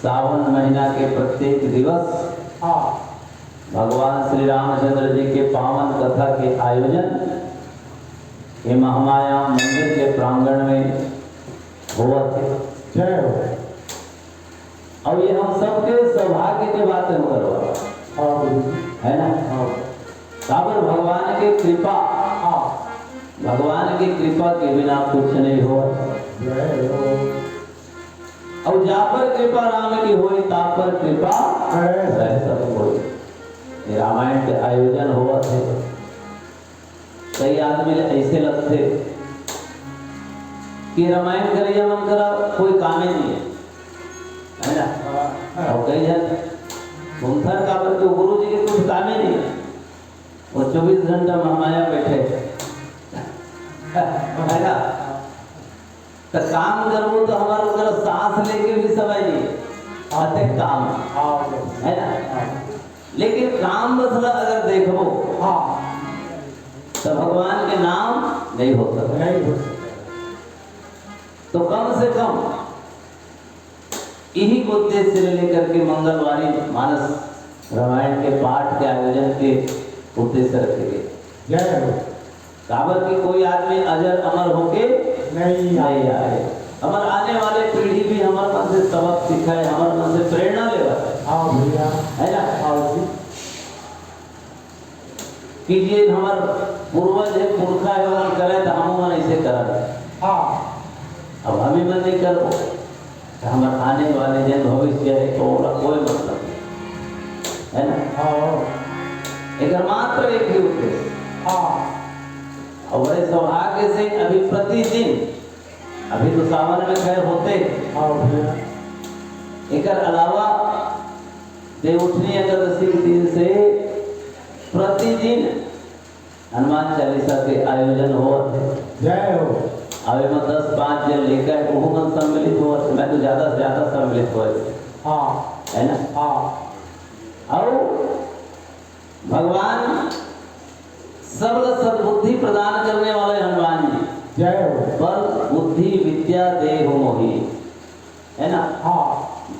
सावन महीना के प्रत्येक दिवस भगवान श्री रामचंद्र जी के पावन कथा के आयोजन ये महामाया मंदिर के प्रांगण में हुआ थे। जय हो। और ये हम सबके सौभाग्य के बात है ना। साबर भगवान की कृपा, भगवान की कृपा के बिना कुछ नहीं हो। और जा पर कृपा राम की होई ता पर कृपा सब होई। रामायण के आयोजन हुआ थे। कई आदमी ऐसे लगते कि रामायण करिए मन करा कोई काम ही नहीं है ना। और कई जन घूमथर का तो गुरु जी के कुछ काम ही नहीं है, वो 24 घंटा महामाया बैठे है ना। तो काम करो तो हमारे उधर सांस लेके भी समय नहीं आते काम है ना। लेकिन काम मसला अगर देखो तो भगवान के नाम नहीं हो सकता। तो कम से कम इही को उद्देश्य से लेकर के मंगलवारी मानस रामायण के पाठ के आयोजन के उद्देश्य रखे गए। काबर की कोई आदमी अजर अमर होके नहीं आए। हमारे आने वाले पीढ़ी भी हमारे मन से सबक सीखे, हमारे मन से प्रेरणा ले है ना। कि ये हमारे पूर्वज है पुरखा है और करे तो हम मन ऐसे कर। अब हम ही मन नहीं करो तो हमारे आने वाले जन भविष्य है तो कोई मतलब नहीं है ना। एक मात्र एक ही उद्देश्य। और बड़े सौभाग्य से अभी प्रतिदिन, अभी तो सावन में खैर होते एक अलावा देवउठनी एकादशी के दिन से प्रतिदिन हनुमान चालीसा के आयोजन हुआ थे। जय हो। अभी मैं 10-5 जन लेकर वो मन सम्मिलित हुआ, मैं तो ज्यादा से ज्यादा सम्मिलित हुआ है ना। और भगवान सबल सद्बुद्धि प्रदान करने वाले हनुमान जी। जय हो। बल बुद्धि विद्या देह मोहि है ना।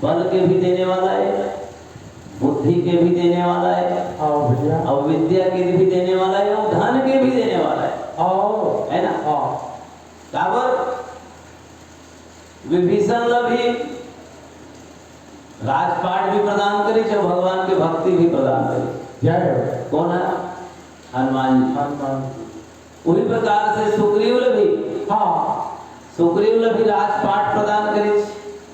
बल के भी देने वाला है, बुद्धि के भी देने वाला है, और विद्या के भी देने वाला है, और धन के भी देने वाला है ना। काबर विभीषण भी राजपाट भी प्रदान करी जो भगवान की भक्ति भी प्रदान करी। जय हो। कौन है? हनुमान जी। उसी प्रकार से सुग्रीव भी सुग्रीव भी राजपाट प्रदान करी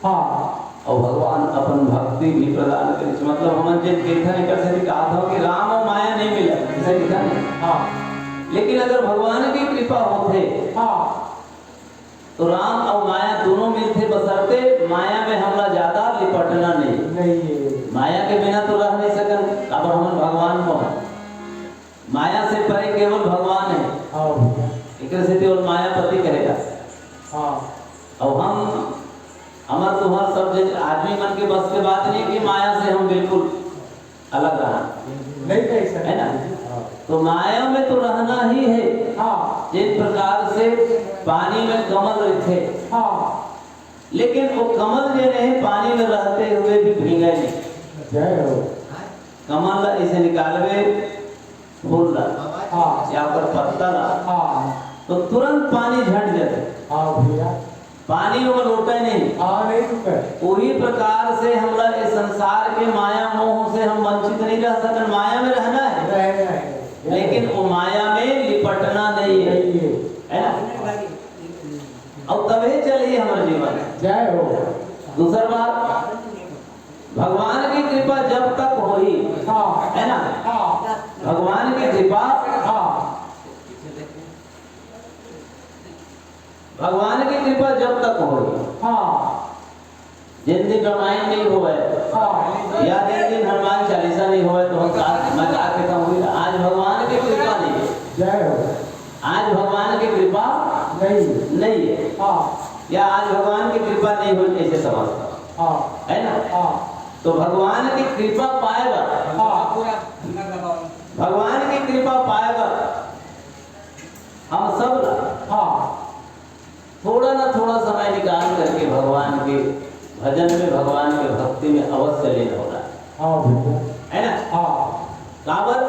और भगवान अपन भक्ति भी प्रदान करी। मतलब हम जिन कीर्तन कर सकते कहा था कि राम और माया नहीं मिला, ऐसा लिखा नहीं। लेकिन अगर भगवान की कृपा होते तो राम और माया दोनों मिलते, बसरते माया में हमला ज्यादा लिपटना नहीं। माया के बिना तो रह नहीं सकन। अब हम भगवान को है, माया से परे केवल भगवान है। एक से केवल मायापति कहेगा। और हम हमार तुम्हार सब आदमी मन के बस के बात नहीं कि माया से हम बिल्कुल अलग रहा नहीं है ना। तो माया में तो रहना ही है। जिस प्रकार से पानी में कमल रहते, लेकिन वो कमल जो नहीं पानी में रहते हुए भी भीगे नहीं। जय हो। कमल ऐसे निकालवे फूल या पर पत्ता तो तुरंत पानी झट जाते। पानी में लोटे नहीं। वही प्रकार से हम लोग इस संसार के माया मोह से हम वंचित नहीं रह सकते। माया में रहना है, लेकिन वो माया में लिपटना नहीं है ना। और तभी चलिए हमारे जीवन। जय हो। दूसरा बात, भगवान की कृपा जब तक होई है ना। भगवान की कृपा, भगवान की कृपा जब तक हो, जिन दिन रामायण नहीं हुआ या जिन दिन हनुमान चालीसा नहीं हुआ तो हम मैं कहता हूँ आज भगवान की कृपा नहीं है। जय हो। आज भगवान की कृपा नहीं है, या आज भगवान की कृपा नहीं हुई ऐसे समझता है ना। तो भगवान की कृपा पाएगा, भगवान की कृपा पाएगा हम सब थोड़ा ना थोड़ा समय निकाल करके भगवान के भजन में भगवान के भक्ति में अवश्य लीन होना हाँ भैया है ना। हाँ काबर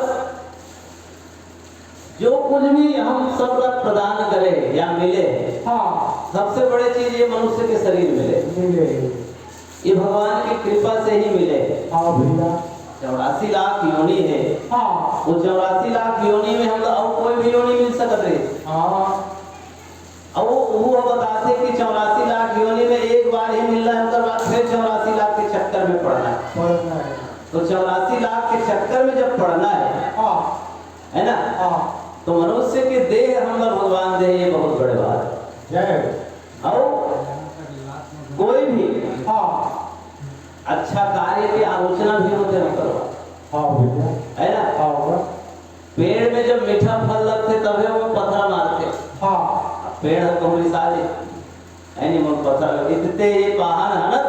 जो कुछ भी हम सब लोग प्रदान करें या मिले, हाँ सबसे बड़ी चीज ये मनुष्य के शरीर मिले, मिले ये भगवान की कृपा से ही मिले। हाँ भैया 84 लाख योनि है, हाँ वो 84 लाख योनि में हम और कोई भी योनि मिल सकते है। हाँ और वो बताते कि 84 लाख योनि में एक बार ही मिल रहा है, उसके बाद फिर 84 लाख के चक्कर में पड़ना है। पढ़ना है तो 84 लाख के चक्कर में जब पड़ना है ना, तो मनुष्य के देह हम लोग भगवान दे, ये बहुत बड़े बात जय है। और कोई भी हाँ अच्छा कार्य की आलोचना भी होते हैं करवा, हाँ भैया है ना। हाँ पेड़ में जब मीठा फल लगते तभी वो पत्थर मारते, हाँ पेड़ कमरी साजे है नहीं, मन पत्थर इतने ये पाहन हनत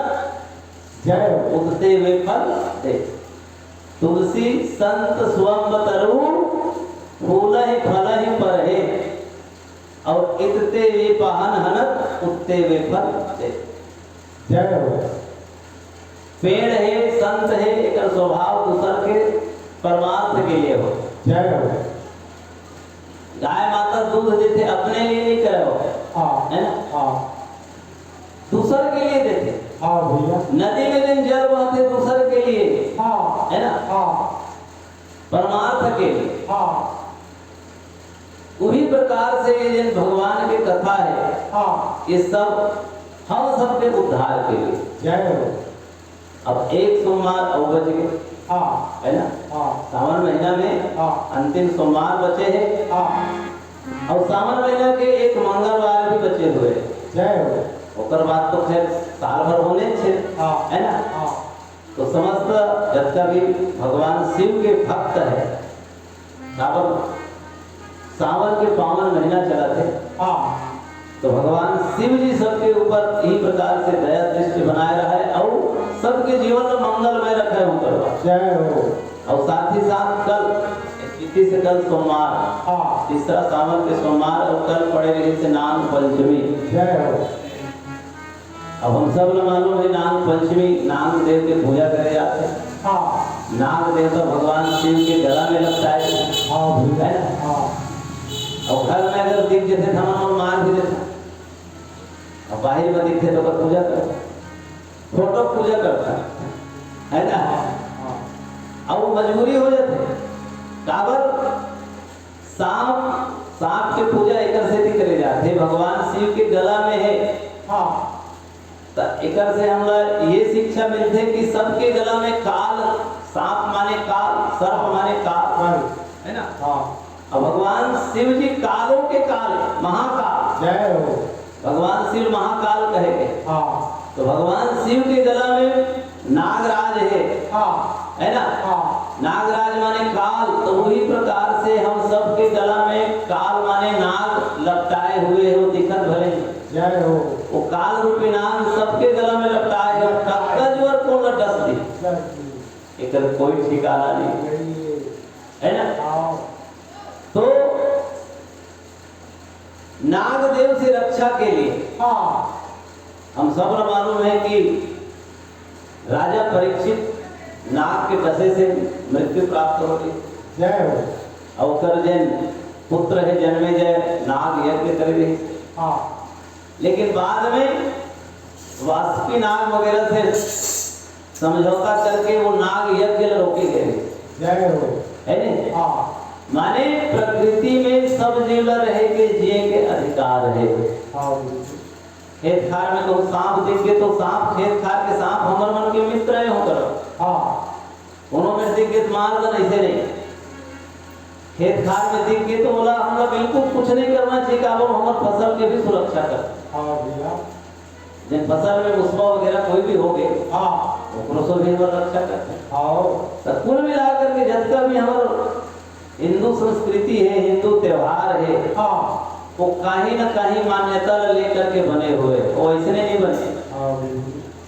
जय उगते हुए फल दे। तुलसी संत स्वम तरु फूल ही फल ही पर है, और इतते वे पाहन हनत उगते हुए फल दे। जय पेड़ है, संत है, एक स्वभाव दूसर के परमार्थ के लिए हो। जय गाय माता दूध देते अपने लिए नहीं करे हो, हाँ है ना, हाँ दूसर के लिए देते। हाँ भैया नदी में दिन जल बहते दूसर के लिए, हाँ है ना, हाँ परमार्थ के लिए। हाँ उसी प्रकार से ये जिन भगवान की कथा है, हाँ ये सब हम सबके उद्धार के लिए। जय अब एक सोमवार और बच गए, हाँ है ना, हाँ सावन महीना में हाँ अंतिम सोमवार बचे हैं, हाँ और सावन महीना के एक मंगलवार भी बचे हुए हैं। जय ओकर बाद तो खैर साल भर होने छे, हाँ है ना। हाँ तो समस्त जितना भी भगवान शिव के भक्त है, सावन के पावन महीना चला थे, हाँ तो भगवान शिव जी सबके ऊपर इसी प्रकार से दया दृष्टि बनाए रहे और सबके जीवन में मंगलमय रखे होकर। जय हो और साथ ही साथ कल इसी से कल सोमवार, हाँ तीसरा सावन के सोमवार, और कल पड़े रही से नाग पंचमी। जय हो अब हम सब लोग मालूम है नाग पंचमी नाग देव की पूजा करे जाते हैं। हाँ नाग देव तो भगवान शिव के गला में लगता है, हाँ भैया है ना। हाँ और घर में अगर दिख जैसे था हम मार भी देते, और बाहर में दिखते तो पूजा करते, फोटो पूजा करता है ना। हाँ अब वो मजबूरी हो जाते काबर सांप के पूजा एकर से करे जाते, भगवान शिव के गला में है। हाँ तो एकर से हम लोग ये शिक्षा मिलते कि सबके गला में काल, सांप माने काल, सर्प माने काल, है ना। हाँ अब भगवान शिव जी कालों के काल, महाकाल, जय हो भगवान शिव महाकाल कहे गए। हाँ तो भगवान शिव के गला में नागराज है, हाँ है ना। हाँ नागराज माने काल, तो वही प्रकार से हम सब के गला में काल माने नाग लपटाए हुए हो दिखत भले। जय हो वो काल रूपी नाग सबके गला में लपटाए हो, कक्का जोर को लटस दी, एकर कोई ठिकाना नहीं, है ना। तो नागदेव से रक्षा के लिए हाँ हम सब लोग मालूम है कि राजा परीक्षित नाग के डसे से मृत्यु प्राप्त हो गई। जय हो और जैन पुत्र है जन्मे जय नाग यज्ञ कर रही। हाँ लेकिन बाद में वासुकी नाग वगैरह से समझौता करके वो नाग यज्ञ रोके गए। जय हो है नहीं। हाँ माने प्रकृति में सब जीव रहे के जिए के अधिकार है। हाँ खेत खार में तो सांप दिख गए तो सांप, खेत खार के सांप हमर मन के मित्र है होकर, हाँ उन्होंने दिख गए मार दन, ऐसे नहीं। खेत खार में दिख गए तो बोला हम लोग बिल्कुल कुछ नहीं करना चाहिए, अब हमारे फसल के भी सुरक्षा कर। हाँ भैया जिन फसल में मुस्बा वगैरह कोई भी हो गए, हाँ वो भी हमारा रक्षा करते हैं। हाँ तो कुल मिलाकर के जितना भी हमारा हिंदू संस्कृति है, हिंदू त्योहार है, हाँ वो कहीं न कहीं मान्यता लेकर के बने हुए, वो ऐसे नहीं बने, हाँ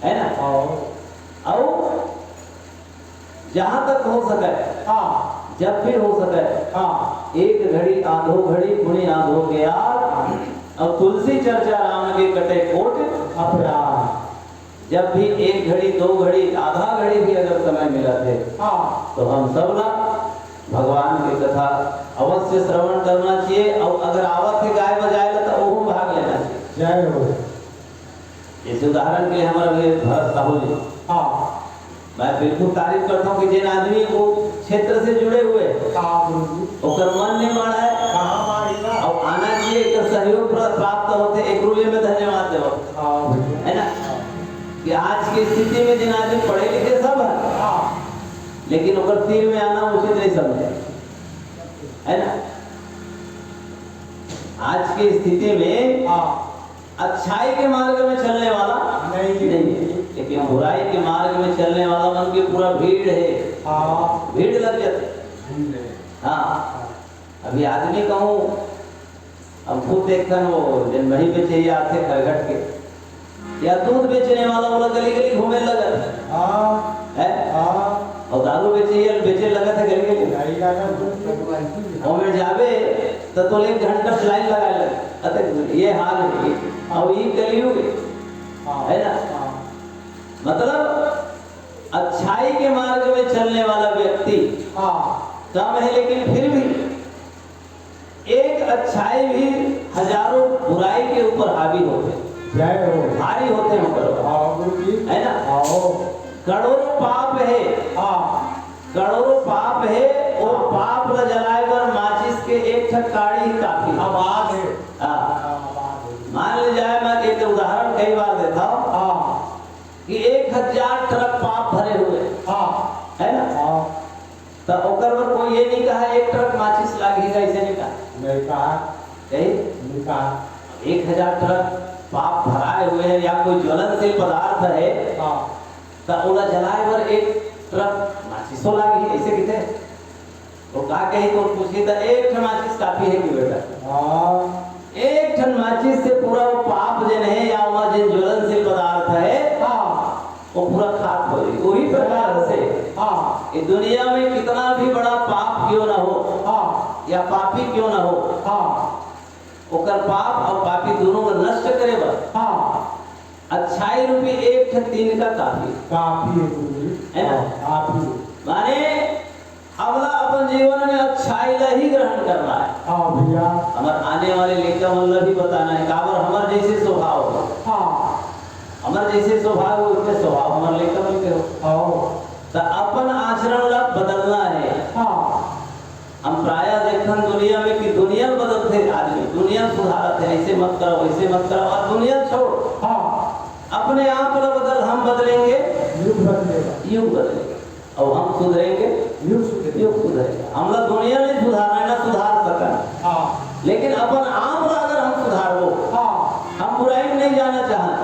है ना। हाँ और जहां तक हो सके, हाँ जब भी हो सके, हाँ एक घड़ी आधो घड़ी पुण्य आधो के यार, और तुलसी चर्चा राम के कटे कोट अपराध। जब भी 1 घड़ी 2 घड़ी आधा घड़ी भी अगर समय मिला थे तो हम सब ना भगवान की कथा अवश्य श्रवण करना चाहिए। और अगर आवत है गाय बजाएगा तो वो भाग लेना चाहिए। जय हो। इस उदाहरण के लिए हमारे भरत साहू जी, मैं बिल्कुल तारीफ करता हूँ कि जिन आदमी को क्षेत्र से जुड़े हुए ओकर मन नहीं माड़ा है और आना चाहिए, एक सहयोग प्राप्त होते, एक रुपये में धन्यवाद देव है ना। कि आज की स्थिति में जिन आदमी पढ़े लिखे सब है लेकिन ओकर तीर में आना उचित नहीं समझे, है ना। आज की स्थिति में अच्छाई के मार्ग में चलने वाला नहीं है, लेकिन बुराई के मार्ग में चलने वाला मन की पूरा भीड़ है, भीड़ लग जाती। हाँ, अभी आदमी कहूँ हम खुद देखते हैं, वो जिन वहीं पे चाहिए आते खरगट के या दूध बेचने वाला बोला गली गली घूमे लगा है, और दारू बेचे लगा था गली गली और में जावे तो 1 घंटा लाइन लगाए लगे। ये हाल है और ये कलयुग है ना। मतलब अच्छाई के मार्ग में चलने वाला व्यक्ति कम है, लेकिन फिर भी एक अच्छाई भी हजारों बुराई के ऊपर हावी होते, भारी होते हैं, है ना। करोड़ों पाप है, करोड़ों पाप है, और पाप न जलाए पर माचिस के एक ठकाड़ी ही काफी है। मान ले जाए, मैं एक उदाहरण कई बार देता हूँ कि 1000 ट्रक पाप भरे हुए है ना, तो ओकर पर कोई ये नहीं कहा 1 ट्रक माचिस लागेगा, ऐसे नहीं कहा, नहीं कहा 1000 ट्रक पाप भराए हुए हैं या कोई ज्वलनशील पदार्थ है तो ओला जलाए पर 1 ट्रक माचिसो लागी, ऐसे किथे वो कहा कहीं तो पूछी तो 1 ठन माचिस काफी है कि बेटा 1 ठन माचिस से पूरा वो पाप जिन है या वहाँ जिन ज्वलनशील पदार्थ है वो पूरा खाक हो जाए। वही प्रकार से इस दुनिया में कितना भी बड़ा पाप क्यों ना हो या पापी क्यों ना हो, ओकर पाप और पापी दोनों को नष्ट करे बा अच्छाई रूपी 1 ठन तीन का काफी है ना। माने हमला अपन जीवन में अच्छाई ला ही ग्रहण करना है। हमारे आने वाले लेकर मतलब ही बताना है काबर हमारे जैसे स्वभाव हो, हमारे जैसे स्वभाव हो उसके स्वभाव हमारे लेकर मिलते हो तो अपन आचरण ला बदलना है। हम प्राय देखन दुनिया में कि दुनिया बदलते आदमी, दुनिया सुधारते हैं, ऐसे मत करो वैसे मत करो, और दुनिया छोड़ अपने आप ला बदल, हम बदलेंगे युग बदलेगा और हम सुधरेंगे युग सुधरेगा। हम लोग दुनिया नहीं सुधारना ना सुधार सकना, लेकिन अपन आप अगर हम सुधारो, हम बुराई में नहीं जाना चाहते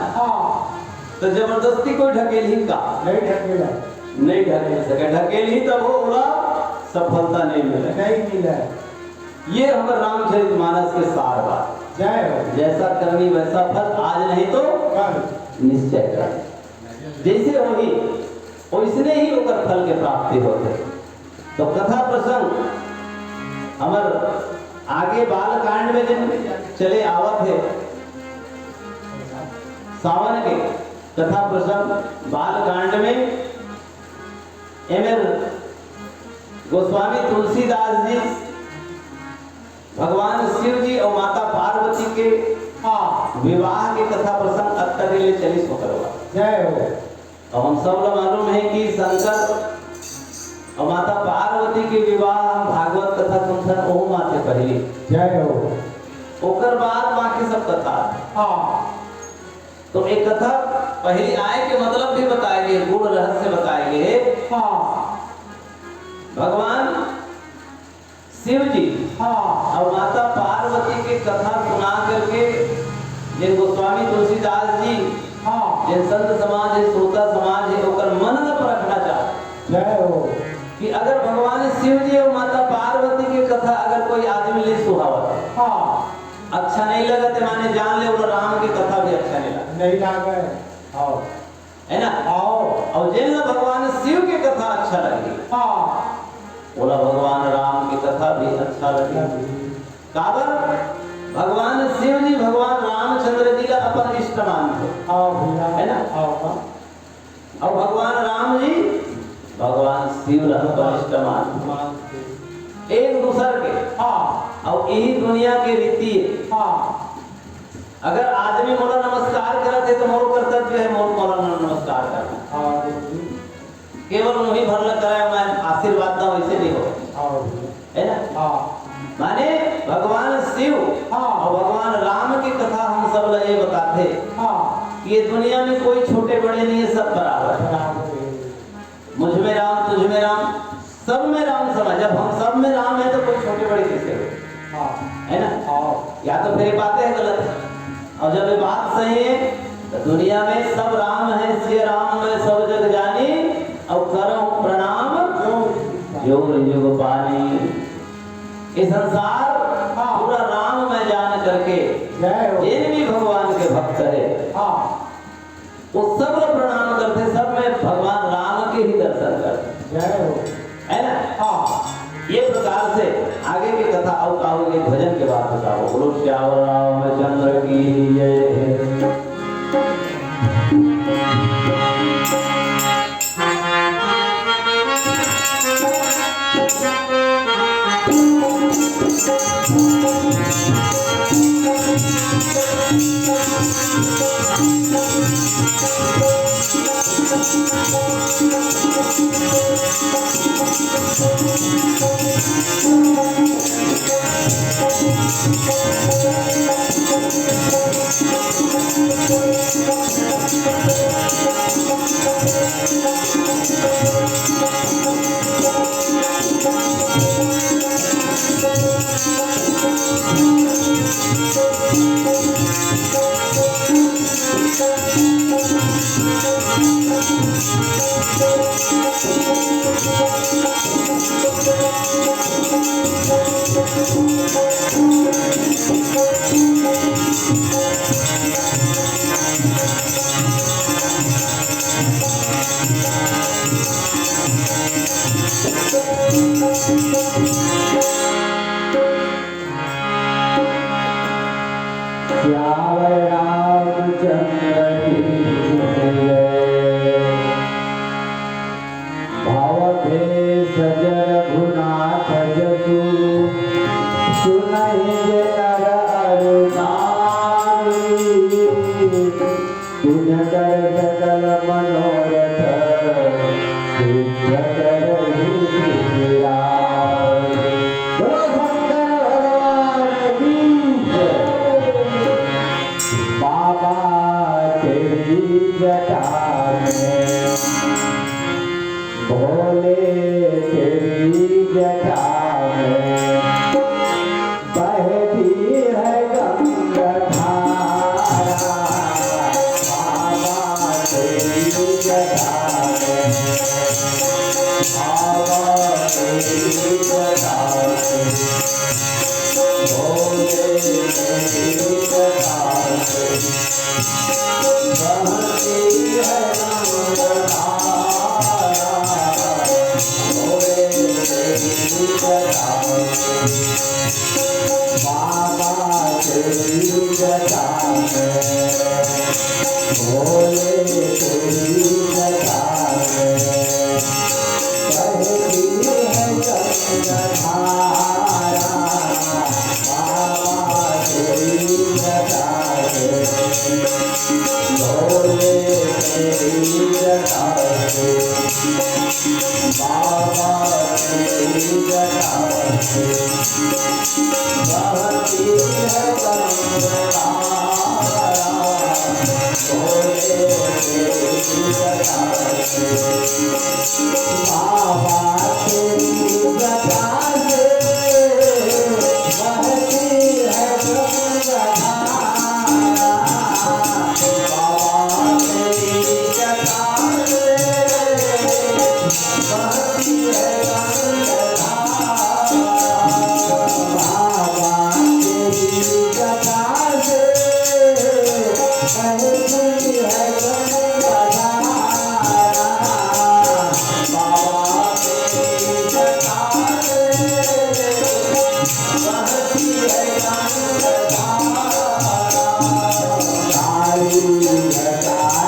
तो जबरदस्ती कोई ढकेल ही का नहीं ढकेल सके, ढकेल ही तब वो बोला सफलता नहीं मिले। ये हमारे रामचरितमानस के सार बात, जैसा करनी वैसा फल, आज नहीं तो निश्चय कर, जैसे होगी वैसने ही होकर फल के प्राप्ति होते। तो कथा प्रसंग हमार आगे बाल कांड में जिन चले आवत है, सावन के कथा प्रसंग बाल कांड में एमएल गोस्वामी तुलसीदास जी भगवान शिव जी और माता पार्वती के विवाह के कथा प्रसंग अत्तर लिए 40 होकर और हम सब लोग मालूम है कि शंकर और माता पार्वती के विवाह भागवत कथा सुनसन ओहू माते पहली ओकर बाद बाकी सब कथा। तो एक कथा पहली आए के मतलब भी बताए गए, गुण रहस्य बताए गए। भगवान शिव जी और माता पार्वती की कथा सुना करके जिन गोस्वामी तुलसीदास जी जिन संत समाज है, श्रोता समाज है, ओकर मन न परखना चाहते कि अगर भगवान शिव जी और माता पार्वती की कथा अगर कोई आदमी ले सुहावत अच्छा नहीं लगा तो माने जान ले वो राम की कथा भी अच्छा नहीं लगा है ना। और जिन भगवान शिव की कथा अच्छा लगी बोला भगवान राम की कथा भी अच्छा लगी। काबर भगवान शिव जी भगवान रामचंद्र जी का अपन इष्ट मानते है ना। और भगवान राम जी भगवान शिव वरिष्ठ मान एक दूसर के। और यही दुनिया के रीति है। अगर आदमी मोला नमस्कार करत है तो मोर कर्तव्य है मोला नमस्कार करना। केवल मुही भरला कराए मैं आशीर्वाद दा वैसे नहीं हो, है ना। माने भगवान शिव और भगवान राम की कथा हम सब ये बताते कि ये दुनिया में कोई छोटे बड़े नहीं है, सब बराबर है। मुझ में राम तुझ में राम सब में राम समझ। जब हम सब में राम है तो कोई छोटे बड़े किससे हो, है ना। या तो फिर बातें है गलत। और जब ये बात सही है तो दुनिया में सब राम है, श्री राम में सब जग जानी और करो प्रणाम जोग जोग पानी। ये संसार पूरा राम में जान करके जिन भी भगवान के भक्त है वो सब लोग प्रणाम करते, सब में भगवान राम के ही दर्शन करते, है ना। ये प्रकार से आगे की कथा और कहोगे भजन के बाद बताओ। बोलो श्याम रामचंद्र की जय। Hallelujah. Hare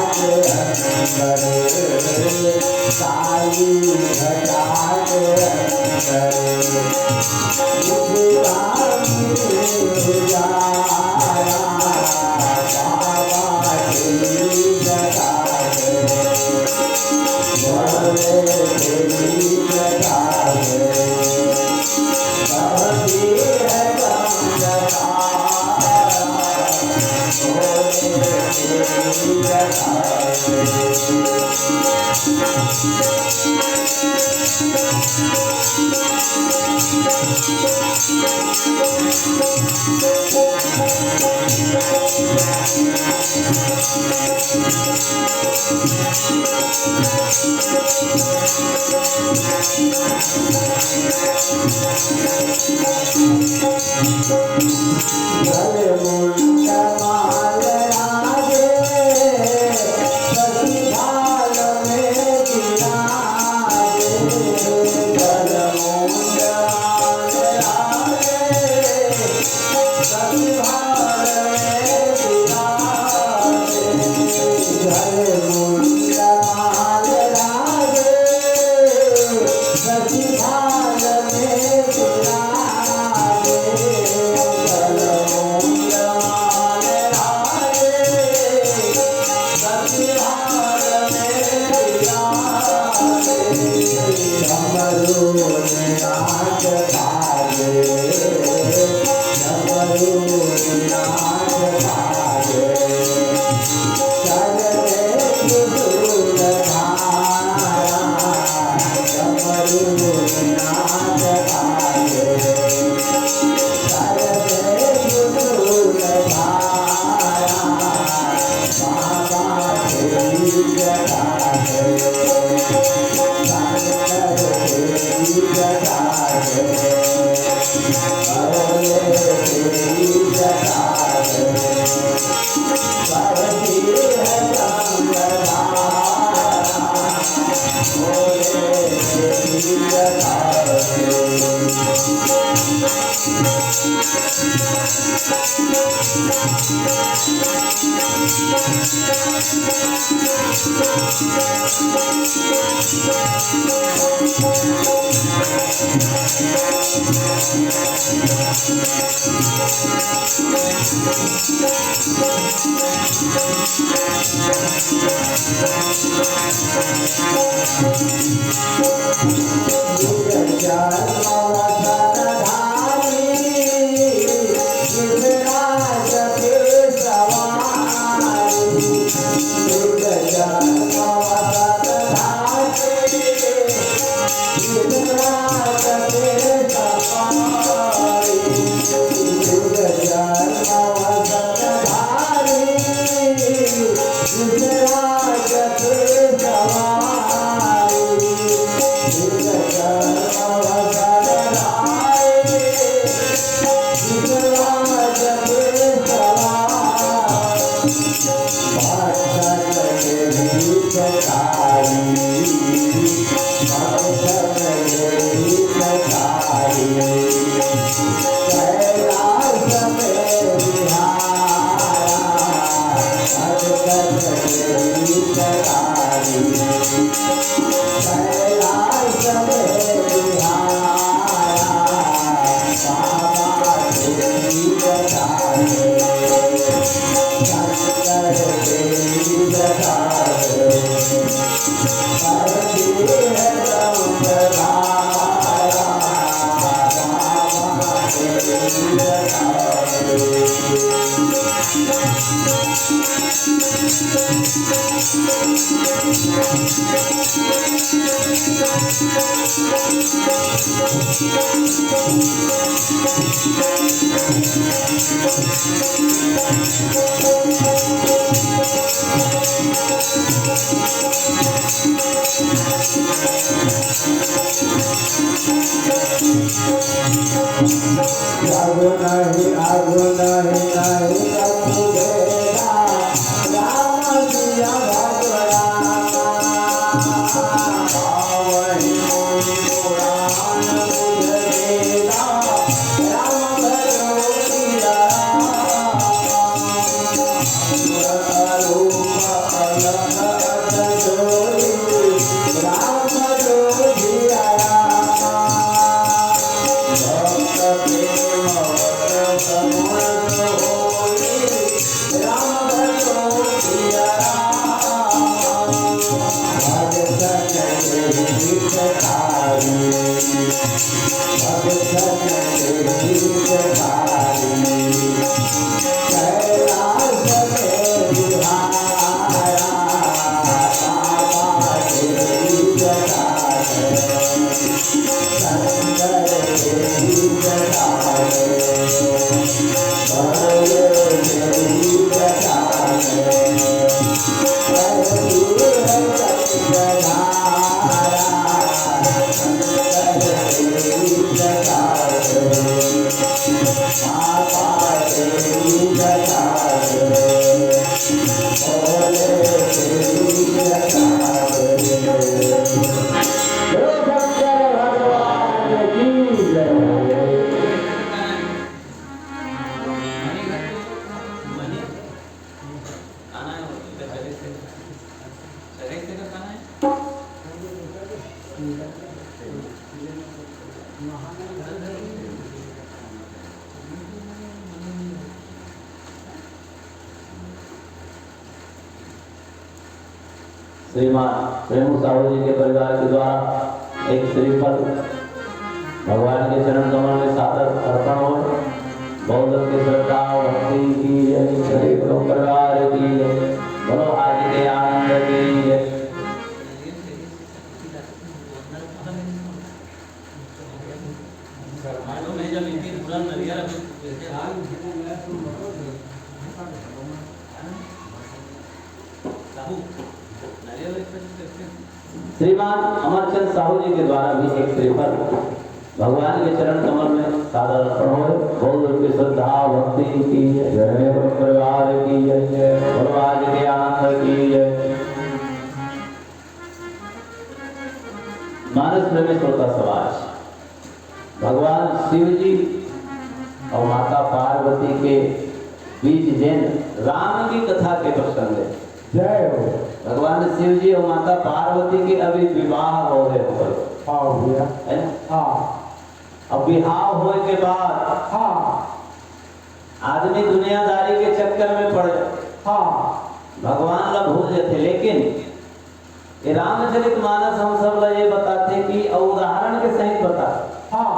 श्रीमान प्रेमू साहू जी के परिवार के द्वारा एक श्रीफल भगवान के चरण कमल में सादर अर्पण हो। बहुत की श्रद्धा और भक्ति की जय, श्री गुरु परिवार की जय, बोलो आज के आनंद की जय। श्रीमान अमरचंद साहू जी के द्वारा भी एक श्रीफल भगवान के चरण कमल में सादर अर्पण हो। बहुत की श्रद्धा भक्ति की जय, गुरु परिवार की जय, बोलो आज के आनंद की जय। मानस प्रेमी श्रोता समाज, भगवान शिव जी और माता पार्वती के बीच जैन राम की कथा के प्रसंग है। जय हो। भगवान शिव जी और माता पार्वती के अभी विवाह हो गए हाँ भैया है ना। हाँ अब विवाह होने के बाद हाँ आदमी दुनियादारी के चक्कर में पड़ जाए, हाँ भगवान ला भूल जाते। लेकिन ये रामचरितमानस हम सब ला ये बताते कि और उदाहरण के सहित बता हाँ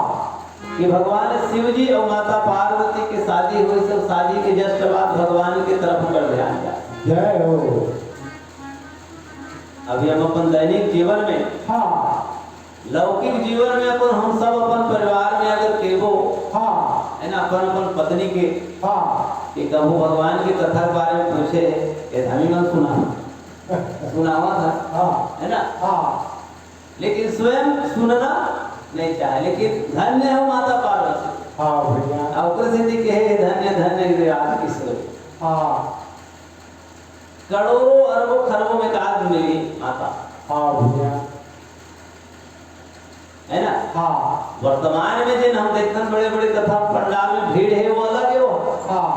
कि भगवान शिव जी और माता पार्वती की शादी हुई, सब शादी के जस्ट बाद भगवान की तरफ कर ध्यान जाए। जय हो। अभी हम अपन दैनिक जीवन में हाँ लौकिक जीवन में अपन हम सब अपन परिवार में अगर केवो हाँ है ना अपन अपन पत्नी के हाँ कि कबू भगवान की कथा के बारे में पूछे ये धनी न सुनावा था हाँ है ना। हाँ लेकिन स्वयं सुनना नहीं चाहे। लेकिन धन्य हो माता पार्वती हाँ भैया और से जी के धन्य धन्य आज की सोच। हाँ करोड़ों अरबों खरबों में काज मिली माता हाँ भैया है ना। हाँ वर्तमान में जिन हम देखते हैं बड़े बड़े कथा पंडाल में भीड़ है वो अलग है। हाँ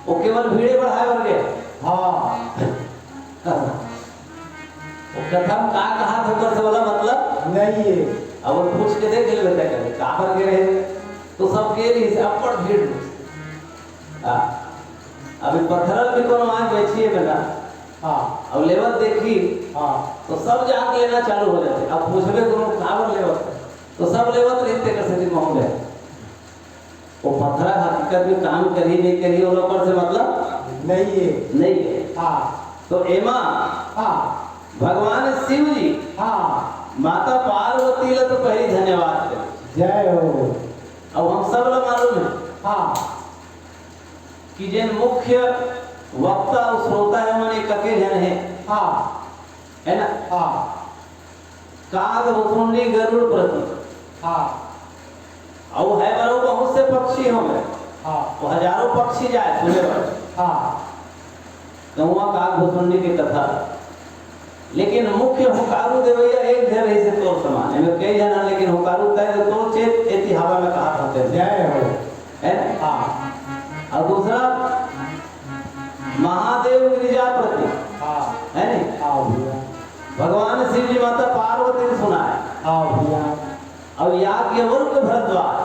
वो केवल भीड़े बढ़ाए बढ़ गए। हाँ वो कथा में का कहा था ऊपर से वाला मतलब नहीं है। अब वो पूछ के देख ले बेटा करे कहाँ पर गिरे तो सब के हिसाब पर भीड़। हाँ अभी पत्थरल भी कोनो आँख बेची है बेटा। हाँ अब लेवल देखी हाँ तो सब जाग लेना चालू हो जाते। अब पूछबे कोनो काबर लेवल तो सब लेवल रहते कर सकती महंग है। वो पत्थरा हकीकत में काम करी नहीं करी और ऊपर से मतलब नहीं है। नहीं है। हाँ तो एमा हाँ भगवान शिव जी हाँ माता पार्वती ला तो पहली धन्यवाद करें। जय हो। अब हम सब ला मालूम है हाँ कि जिन मुख्य वक्ता और श्रोता है उन्होंने कके जन है हाँ है ना। हाँ काग भुसुंडी गरुड़ प्रति हाँ और है बरो बहुत से पक्षी होंगे। हाँ वो हजारों पक्षी जाए सुने पर हाँ कौआ काग भुसुंडी की कथा। लेकिन मुख्य हुकारू देवैया एक घर है से तोर समान है कई जना। लेकिन हुकारू तय तो चेत एति हवा में कहा होते हैं जय हो। है ना। हाँ और दूसरा महादेव गिरिजा प्रति हाँ और याज्ञवल्क्य भरद्वाज,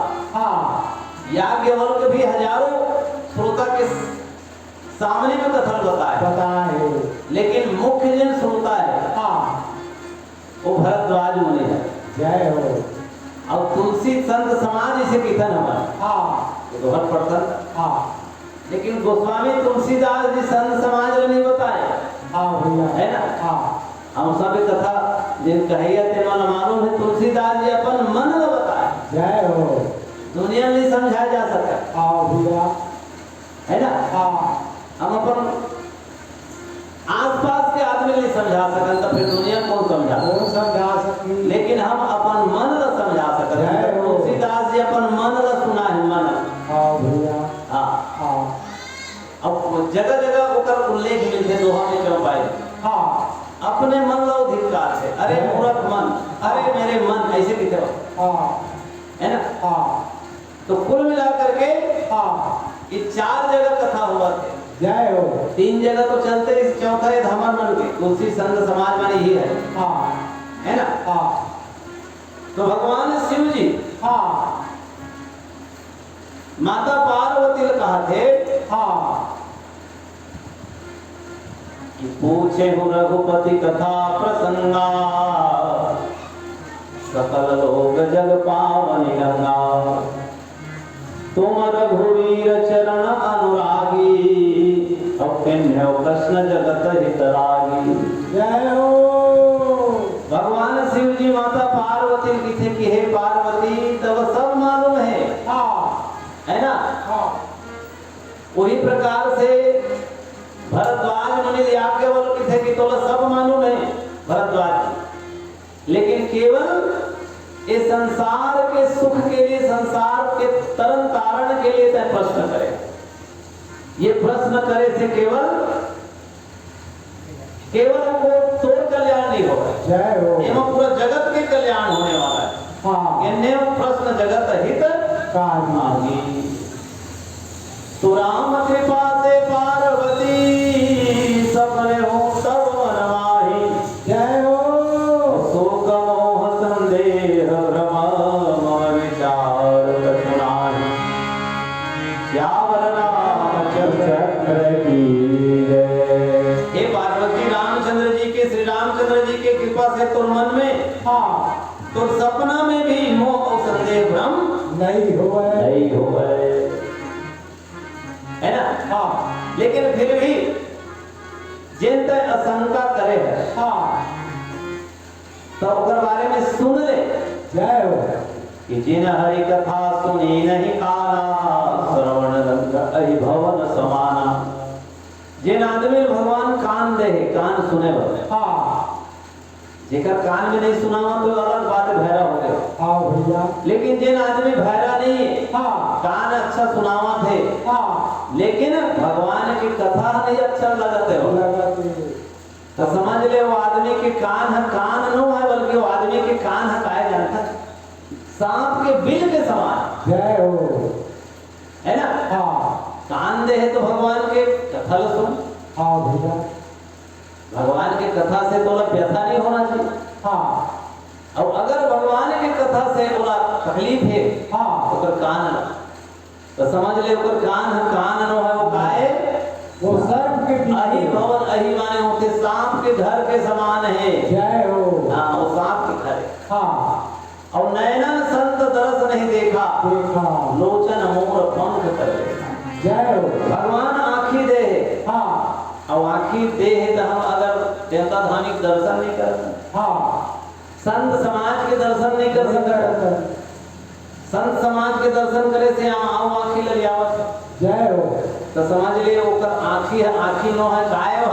याज्ञवल्क्य भी हजारों श्रोता के सामने में कथन बताए, लेकिन मुख्य जन श्रोता है वो भरद्वाज मुनि है। जय हो। अब तुलसी संत समाज इसे कीर्तन हमारे तो हर पढ़ता, लेकिन गोस्वामी तुलसीदास जी संत समाज ने नहीं बताए है ना। हम सब कथा जिन कहिया तेन मालूम है, तुलसीदास जी अपन मन में बताए। जय हो। दुनिया नहीं समझाया जा सका है ना। हम अपन आसपास के आदमी नहीं समझा सकन, तो फिर दुनिया कौन समझा सकी। लेकिन हम अपन मन ला समझा सकते। तुलसीदास जी अपन मन ला सुना है, मन। अब जगह जगह ओकर उल्लेख मिलते दोहा में क्यों पाए। अपने मन ला धिक्कार से, अरे मूर्ख मन, अरे मेरे मन, ऐसे कहते है ना। तो कुल मिलाकर के ये 4 जगह कथा हुआ थे। जय हो। 3 जगह तो चलते, इस चौथा है धमन मन के तुलसी संत समाज में ही है ना। तो भगवान शिव जी माता पार्वती ने कहा थे कि पूछे हो रघुपति कथा प्रसंगा, सकल लोग जग पावनी गंगा, तुम रघुवीर चरण अनुरागी, अपिन्यो कृष्ण जगत हितरागी। जय हो। भगवान शिव जी माता पार्वती की थे कि हे पार्वती तब सब मालूम है ना। वही प्रकार से भरद्वाज मुनि याज्ञवल्क्य थे कि तो सब मालूम है भरद्वाज, लेकिन केवल इस संसार के सुख के लिए, संसार के तरन तारण के लिए तय प्रश्न करे। ये प्रश्न करे से केवल वो तोर कल्याण नहीं होगा, जय हो। एवं पूरा जगत के कल्याण होने वाला है। ये प्रश्न जगत हित कामी। तो राम कृपा से पार्वती सपने हो तब मनमाही। जय हो। शोक मोह संदेह भ्रम मम विचार कछुनाहि, श्यावर रामचंद्र की जय। हे पार्वती, रामचंद्र जी के, श्री रामचंद्र जी के कृपा से तुम मन में तो सपना में भी मोह और संदेह भ्रम नहीं हो है ना। लेकिन फिर भी जिन तय आशंका करे है तो उनके बारे में सुन ले। जय हो। कि जिन हरि कथा सुनी नहीं काना, श्रवण रंग अहिभवन समाना। जिन आदमी भगवान कान दे, कान सुने वाले, जेकर कान में नहीं सुनावा तो अलग बात है, भैरा हो गया। भैया। लेकिन जिन आदमी भैरा नहीं, कान अच्छा सुनावा थे, लेकिन भगवान की कथा नहीं अच्छा लगते हो, तो समझ ले वो आदमी के कान है, कान न है बल्कि वो आदमी के कान है काहे जानता, सांप के बिल के समान। जय हो। है ना। कान दे है तो भगवान के कथा सुन। भैया। भगवान की कथा से तो व्यथा नहीं होना चाहिए। और अगर भगवान की कथा से बोला तकलीफ है तो कान न, तो समझ ले वो कान न है, वो काहे, वो सर्प के अहि भवन, अहि माने होते सांप के घर के समान है। जय हो। वो सांप के घर है। और नयनन संत दरस नहीं देखा, लोचन मोर पंख करे। जय हो। भगवान आँखी दे है, और आँखी दे है तो हम अगर देवता धामी के दर्शन नहीं कर सकते, संत समाज के दर्शन नहीं कर सकते, संत समाज के दर्शन करे से आओ आँखी ललियावत। जय हो। तो समझ लिए वो आँखी है, आँखी नो है काय है,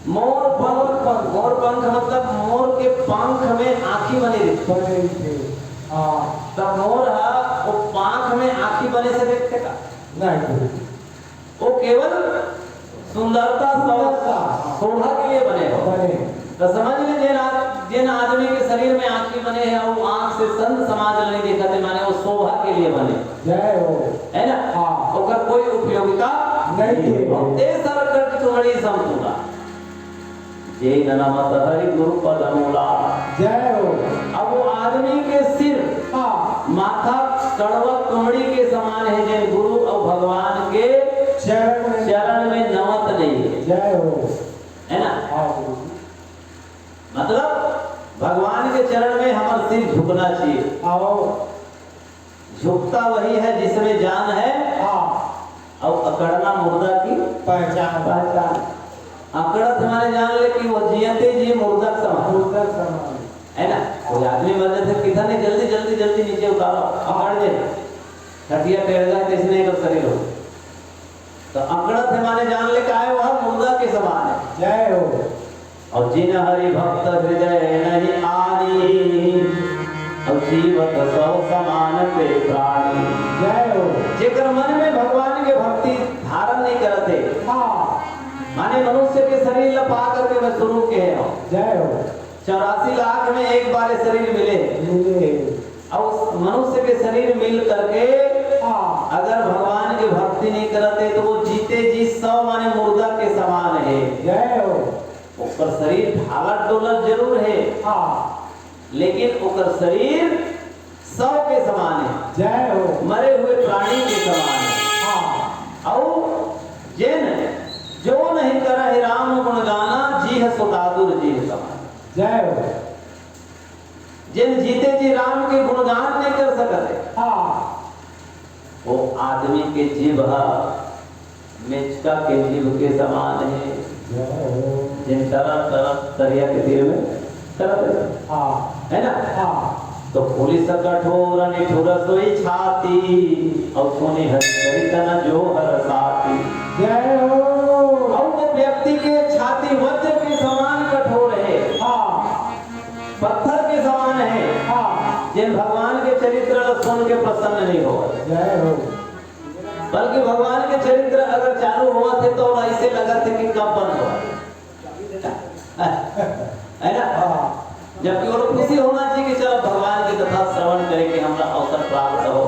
मोर पंख। मोर पंख मतलब मोर के पंख में आँखी बनी रहती। तब मोर है वो पंख में आँखी बने से देखते का नहीं, वो केवल सुंदरता शोभा के लिए बने हो। तो समझ लीजिए जिन आदमी के शरीर में आँखी बने हैं वो आँख से संत समाज नहीं देखा थे, माने वो शोभा के लिए बने। जय हो। है ना। ओकर कोई उपयोगिता नहीं है। ए सरकट तुम्हारी समझूंगा जय नमत हरि गुरु पद मूला। जय हो। अब वो आदमी के सिर माथा कड़वा कमड़ी के समान है, जिन गुरु और भगवान के चरण में नमत नहीं है। जय हो। है ना? हाँ। मतलब भगवान के चरण में हमारा सिर झुकना चाहिए। आओ। झुकता वही है जिसमें जान है। हाँ। और अकड़ना मुर्दा की पहचान। अकड़त हमारे जान ले कि वो जियते जी मुर्दा समान है ना। कोई आदमी मर जाते कितने जल्दी नीचे उतारो, अकड़ जाए, खटिया टेढ़ जाए, किसने का शरीर हो। तो अकड़त हमारे जान ले का है वह मुर्दा के समान है। जय हो। और जिन हरि भक्त हृदय नहीं आनी, और जीवत सौ समान पे प्राणी। जय हो। जेकर मन में भगवान के भक्ति धारण नहीं करते, हाँ। माने मनुष्य के शरीर लपा करके मैं शुरू के हो। जय हो। 84 लाख में एक बार शरीर मिले, और उस मनुष्य के शरीर मिल करके हाँ। अगर भगवान की भक्ति नहीं करते तो वो जीते जी 100 माने मुर्दा के समान है। जय हो। ऊपर शरीर ढालत डोलत जरूर है, हाँ। लेकिन ऊपर शरीर 100 के समान है। जय हो। मरे हुए प्राणी के समान है। हाँ। और जिन जो नहीं करा है राम गुण गाना, जी है सुदादुर जी है समान। जय हो। जिन जीते जी राम के गुणगान नहीं कर सकते, हाँ। वो आदमी के जीव मिचका के जीव के समान है। जिन तरह दरिया के तीर में तरह हाँ। है ना। हाँ। तो पुलिस कठोर निठुर सोई छाती, और सुनी हरितन जो हर साथी। जय हो। और वो व्यक्ति के छाती वज्र के समान कठोर है, हाँ। पत्थर के समान है। हाँ। जिन भगवान के चरित्र सुन के प्रसन्न नहीं हो। जय हो। बल्कि भगवान के चरित्र अगर चालू हुआ थे तो ऐसे लगा थे कि कब बंद हुआ है ना। हाँ। जबकि वो खुशी होना चाहिए कि चलो भगवान की कथा श्रवण करे कि हमरा अवसर प्राप्त हो।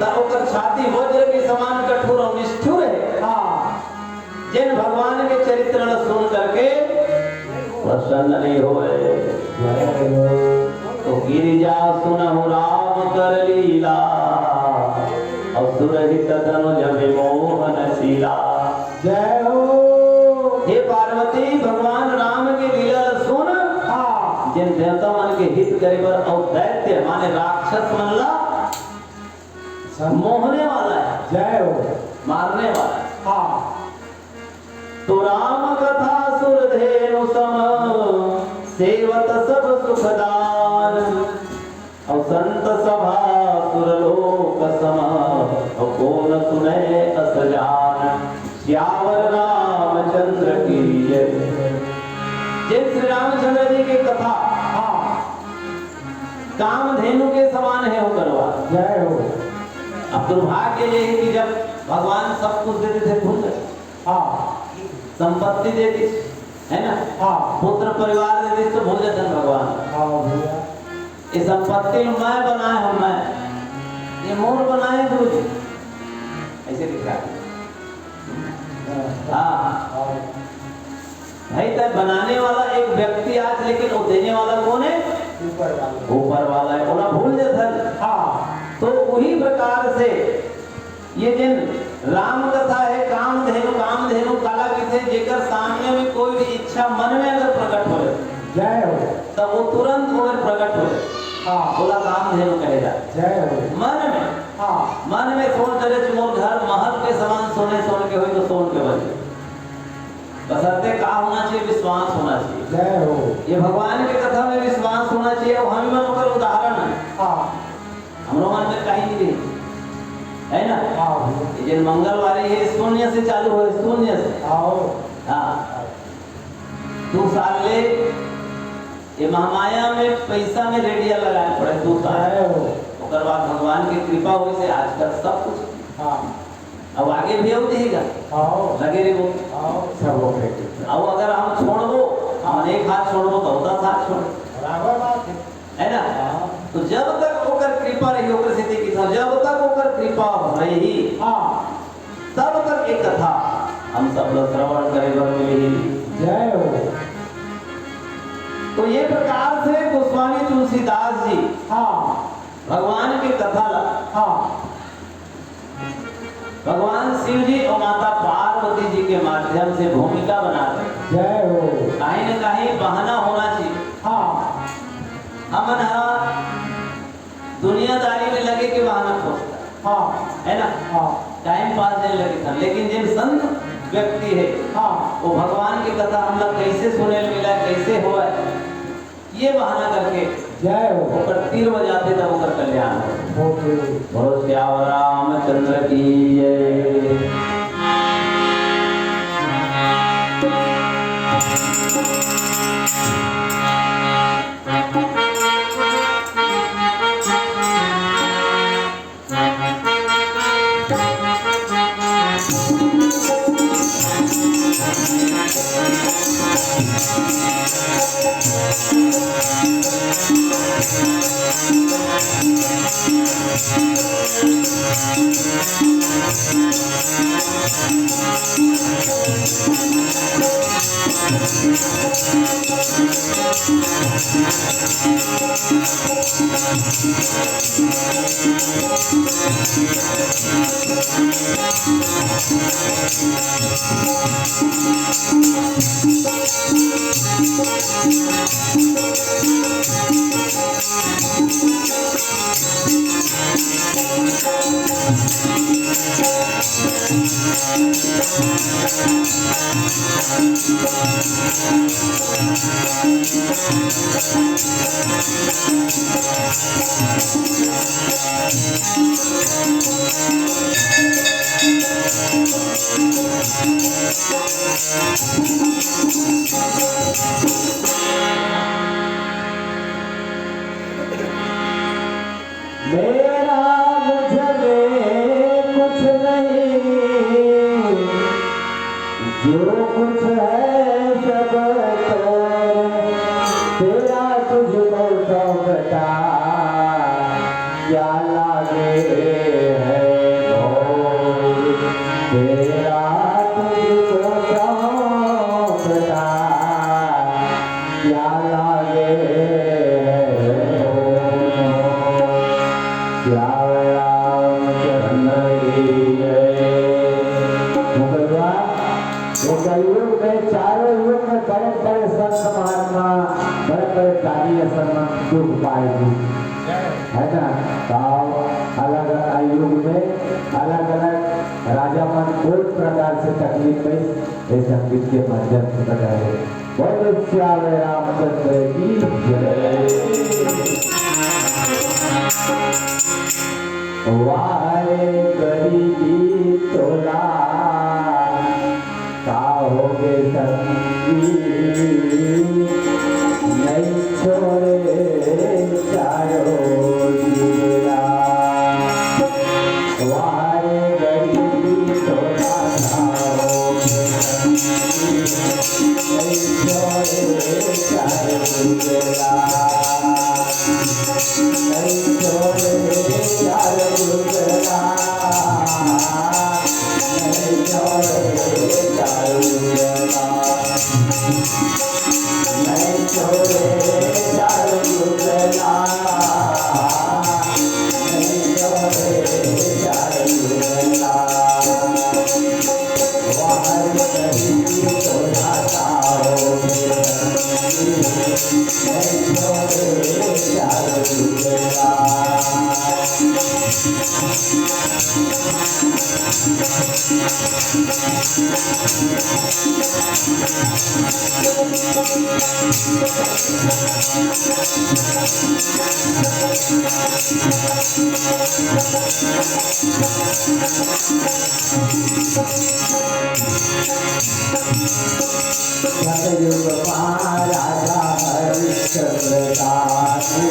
तब ओकर छाती वज्र के समान कठोर और निष्ठुर है। हाँ। जिन भगवान के चरित्र सुन करके प्रसन्न नहीं होए। तो गिरिजा सुनहु राम कर लीला, और सुरहित धनुज विमोहनशीला। जय हो। हे पार्वती, भगवान राम के लीला सुन। हाँ। जिन देवता मन के हित करे पर, और दैत्य माने राक्षस मनला मोहने वाला है। जय हो। मारने वाला है। हाँ। तो राम कथा सुरधेनु सम, सेवत सब सुखदान। और संत सभा सुरलोक सम, और कौन सुने अस जान। श्यावर रामचंद्र की जय। जिन श्री रामचंद्र जी की कथा कामधेनु के समान है वो करवा। जय हो। अब दुर्भाग्य ये है कि जब भगवान सब कुछ देते थे भूल गए। हाँ। संपत्ति देती है ना। हाँ। पुत्र परिवार देती तो भूल जाते हैं भगवान। हाँ भैया। ये संपत्ति मैं बनाया हूँ, मैं ये मोर बनाए गुरु जी, ऐसे दिख रहा है। हाँ भाई, तब बनाने वाला एक व्यक्ति आज, लेकिन वो देने वाला कौन है? ऊपर वाला है। बोला भूल जाता। हाँ। तो वही प्रकार से ये जिन राम कथा है, कामधेनु काला किसे जेकर सामने में कोई भी इच्छा मन में अगर प्रकट हो, जय हो, तब वो तुरंत और प्रकट हो। हाँ। बोला कामधेनु कहेगा। जय हो। मन में, हाँ। मन में सोच करे चुमोर घर महल के समान सोने के हुई तो सोन के बने। बसरते का होना चाहिए? विश्वास होना चाहिए। जय हो। ये भगवान की कथा में विश्वास होना चाहिए। और हम मन पर उदाहरण है। हाँ। हमरो मन में कहीं नहीं है ना। हाँ। ये जिन मंगलवार है शून्य से चालू हो, शून्य से। आओ। हाँ। 2 साल ले ये महामाया में पैसा में रेडिया लगाए पड़े 2 साल। जय हो। उसके बाद भगवान की कृपा हुई से आज तक सब कुछ। हाँ। अब आगे भी हो देगा। आओ। लगे रे वो। आओ। सब हो गए। अब अगर हम छोड़ दो, हम एक हाथ छोड़ दो तो 10 हाथ छोड़, बराबर बात है ना। हाँ। तो जब तक ओकर कृपा रही, ओकर स्थिति की था, जब तक ओकर कृपा रही, हाँ, तब तक एक कथा हम सब लोग श्रवण करे बर मिली। जय हो। तो ये प्रकार से गोस्वामी तुलसीदास जी हाँ, भगवान की कथा ला। भगवान शिव जी और माता पार्वती जी के माध्यम से भूमिका बना रहे। जय हो। कहीं न कहीं बहाना होना चाहिए। हमन दुनियादारी में लगे के बहाना खोजता है ना। टाइम पास नहीं लगे था, लेकिन जिन संत व्यक्ति है वो भगवान की कथा हम लोग कैसे सुने मिला, कैसे हुआ, ये बहाना करके जय हो ऊपर तीर बजाते तब ऊपर कल्याण हो। बोलो श्याम रामचंद्र की जय। मेरा मुझ में कुछ नहीं, जो कुछ है सब तेरा तुझको सौंपता, क्या लागे है भोग तेरा तुझको सौंपता, क्या लागे है भोग। श्याम रामचंद्र की जय। कलयुग में चारों युग में बड़े बड़े संत महात्मा, बड़े बड़े कार्य संत दुख पाएगी, है ना। तो अलग अलग युग में अलग अलग राजा मन कोई प्रकार से तकलीफ में इस संगीत के माध्यम से बताए। बहुत श्याम रामचंद्र की जय। वारे गरीबी तोला काहोगे संगी, नहीं छोड़े चारो दिया। वारे गरीबी तोला काहोगे संगी, नहीं छोड़े चारो दिया। नहीं छोड़े चारो दिया, नहीं छोड़े चारो दिया, नहीं छोड़े चारो दिया, नहीं छोड़े चारो दिया। वाहर कहीं तो जाता हो, नहीं छोड़े चारो दिया। सतयुग महाराजा हरिश्चंद्र दासी,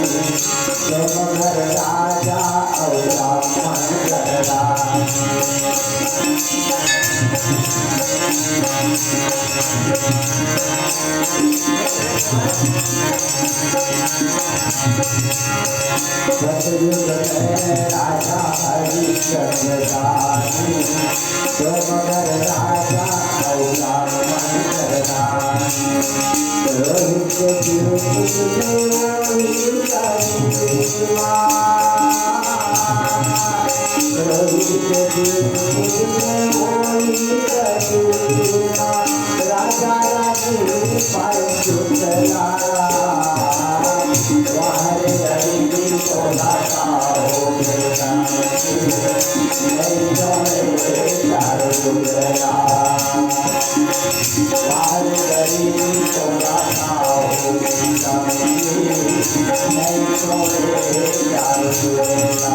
सोमगर राजा और ब्राह्मण करदासी। सतयुग में राजा हरिश्चंद्र दानी, तो मगर राजा औलाद मंगलदानी। रोहित राजा राजी पाए चुटलाया, वाहरे गरीबी को लाता हो गया, नहीं जोड़े चार चुटला, वाहरे गरीबी को लाता हो गया, नहीं जोड़े चार चुटला।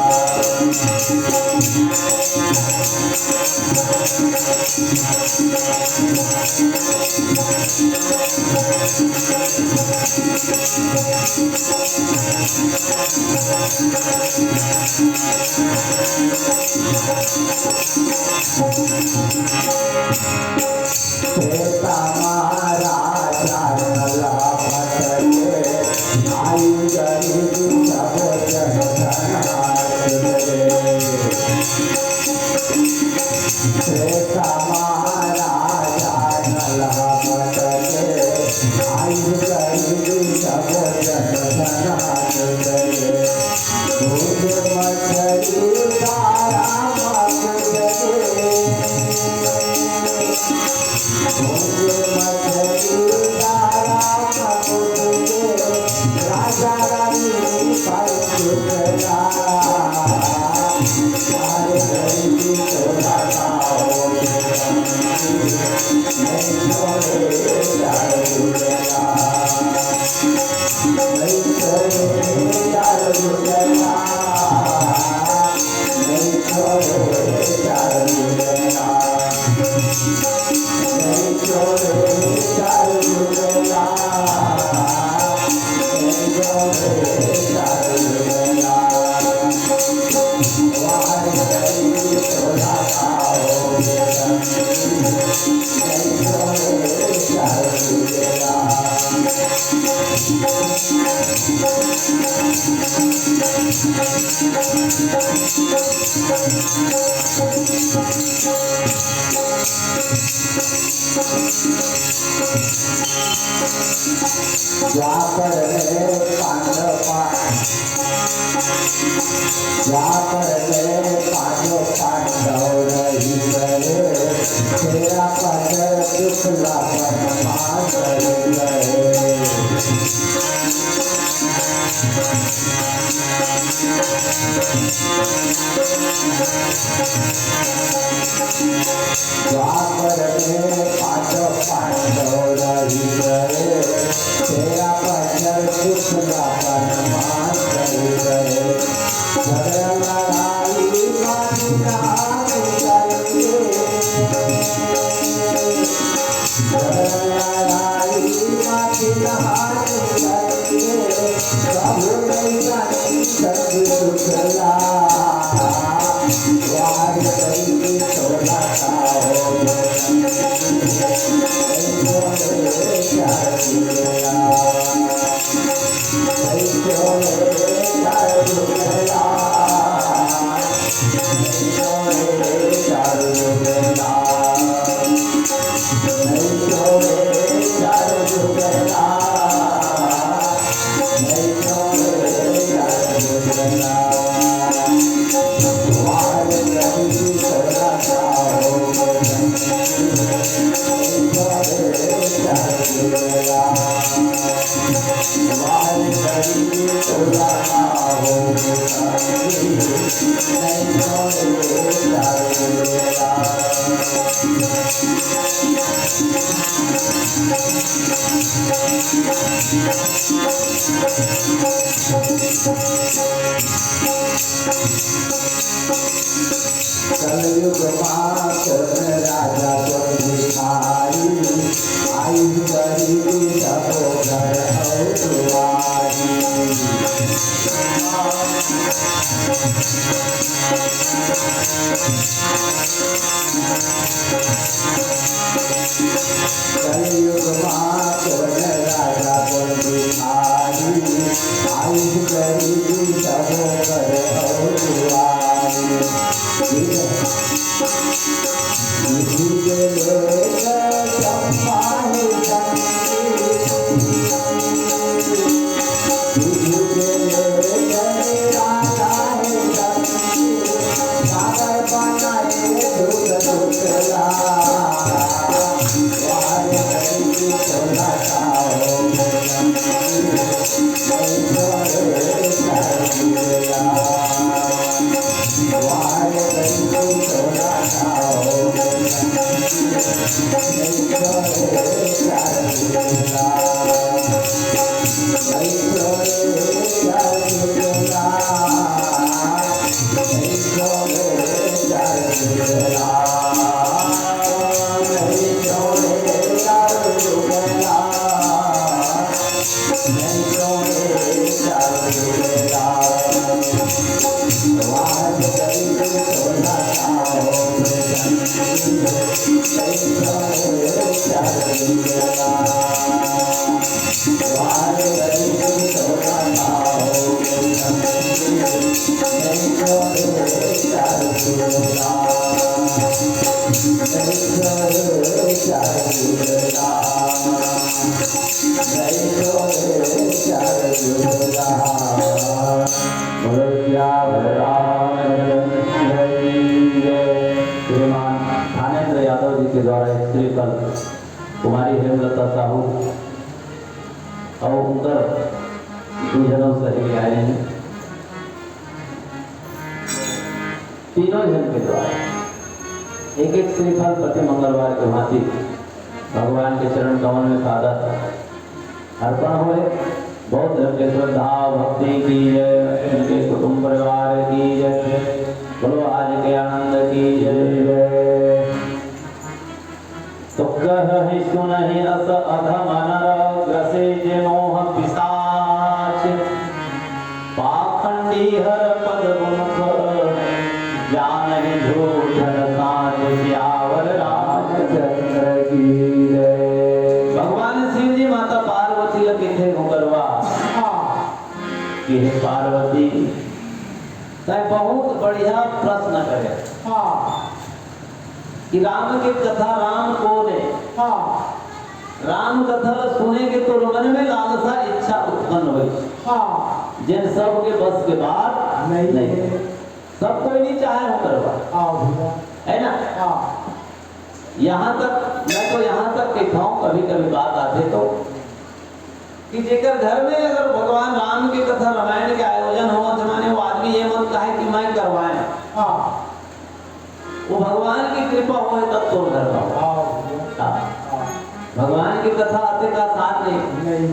कलयुग मात्र राजा भिखारी, आई गरीबी सबो घर और दुआरी। कलयुग मात राजा बोल बिहारी आयुष गरीबी सब पर औरवारी किसी के लेकर सम्मानी किसी के लेकर राजा है सागर बनाए दुख दुखला श्रीमान थानेन्द्र यादव जी के द्वारा श्रीफल कुमारी हेमलता साहू और उनकर दुजनों सही आए हैं तीनों जन के द्वारा एक एक श्रीफल प्रति मंगलवार के भांति भगवान के चरण कमल में सादा अर्पण हुए। बहुत जन के श्रद्धा भक्ति की जय, उनके कुटुंब परिवार की जय, बोलो आज के आनंद की जय। तो कहि सुनहि अस अधम नर ग्रसे जे मोह पिशाच पाखंडी हर पद मुख जानहि झूठन साच सियावर रामचंद्र की जय। भगवान शिव जी माता पार्वती लगे थे घुंगरवा कि हे पार्वती तय बहुत बढ़िया प्रश्न करे कि राम की कथा राम को ने राम कथा सुनेंगे तो मन में लालसा इच्छा उत्पन्न हुई जिन सब के बस के बाद नहीं सब कोई नहीं चाहे हो करवा है ना। यहाँ तक मैं तो यहाँ तक कहता हूँ कभी कभी बात आते तो कि जेकर घर में अगर भगवान राम की कथा रामायण के आयोजन हुआ जमाने वो आदमी ये मत कहे कि मैं करवाए वो भगवान की कृपा हो तब तो घर का भगवान की कथा आते का साथ नहीं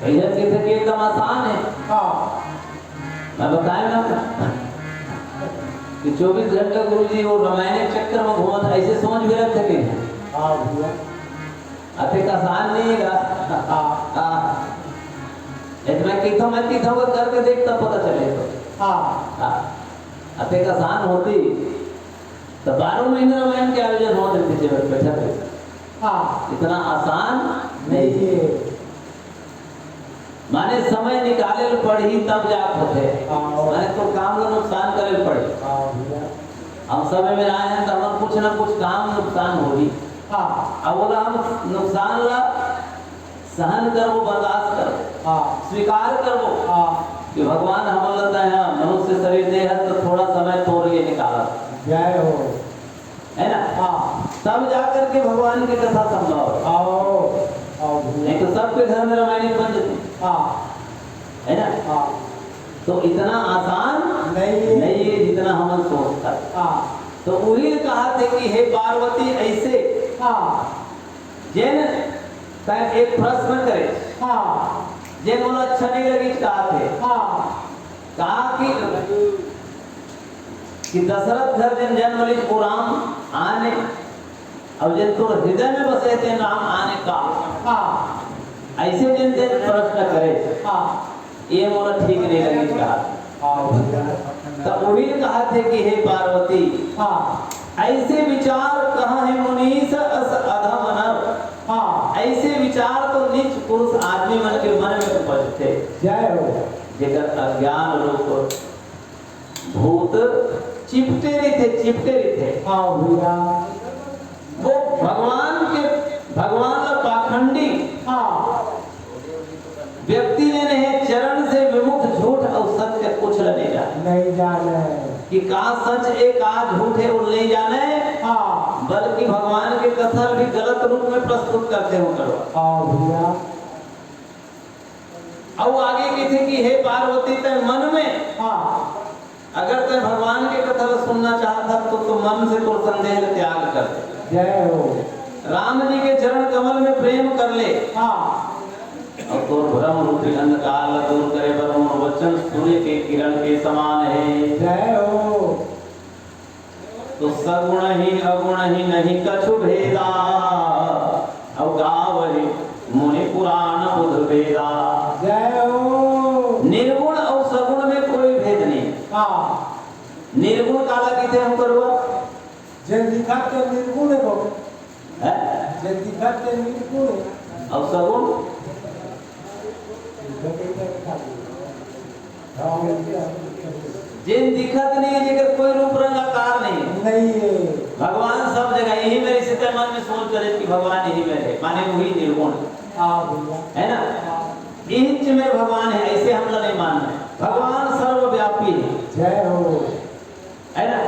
कि एकदम आसान है। मैं बताए ना कि 24 घंटे गुरु जी वो रामायण चक्कर में घूमत ऐसे समझ भी रखते थे अधिक आसान नहीं है मैं कहता हूँ करके देख तब पता चले तो अधिक आसान होती तो 12 महीने रामायण के आयोजन हो रहे थे बैठा थे इतना आसान नहीं है माने समय निकाले पड़ी तब जात होते मैंने तो काम का नुकसान करे पड़े हम समय में आए हैं तो हम कुछ ना कुछ काम नुकसान होगी अब बोला हम नुकसान ला सहन करो बर्दाश्त करो स्वीकार करो कि भगवान हम लगता है मनुष्य शरीर दे है तो थोड़ा समय तोड़ के निकाला जय हो है ना तब जाकर के भगवान की कथा संभव नहीं तो सबके घर में रामायण बन जाती है ना। तो इतना आसान नहीं है जितना हम सोचता तो वही कहा थे कि हे पार्वती ऐसे जैन एक प्रश्न करे जैन बोला अच्छा नहीं लगी कहा थे कहा कि दशरथ घर जिन जन्म ली को राम आने अब जिन तो हृदय में बसे थे राम आने का ऐसे जिन दिन प्रश्न करे ये मोला ठीक नहीं लगी कहा। तब वही कहा थे कि हे पार्वती ऐसे विचार कहाँ है मुनीस अस अधम नर। ऐसे विचार तो नीच पुरुष आदमी मन के मन में उपजते जय हो जेकर अज्ञान रूप भूत चिपटे रहते भैया वो भगवान का पाखंडी व्यक्ति ने नहीं चरण से विमुख झूठ और सत्य कुछ नहीं जाने कि का सच है का झूठ है वो नहीं जाने बल्कि भगवान के कथा भी गलत रूप में प्रस्तुत करते हो भैया और आगे कहते कि हे पार्वती ते मन में अगर ते भगवान के कथा सुनना चाहता तो मन से तो संदेह त्याग कर दे। जय हो राम जी के चरण कमल में प्रेम कर ले और तो भ्रम रूपी अंधकार दूर करे ब्रह्म वचन सूर्य के किरण के समान है। जय हो तो सगुण ही अगुण ही नहीं कछु भेदा अब गावहि मुनि पुराण बुध वेदा। जय हो निर्गुण और सगुण में कोई भेद नहीं। निर्गुण काला कहते हम करवा जे दिखाते निर्गुण है जे दिखाते निर्गुण और सगुण जिन दिखत नहीं है जेकर कोई रूप रंग आकार नहीं है भगवान सब जगह यही मेरे सीधे मन में सोच करे कि भगवान यही में है माने वही निर्गुण है ना इंच में भगवान है ऐसे हम लोग नहीं मानना है। भगवान सर्वव्यापी है। जय हो है ना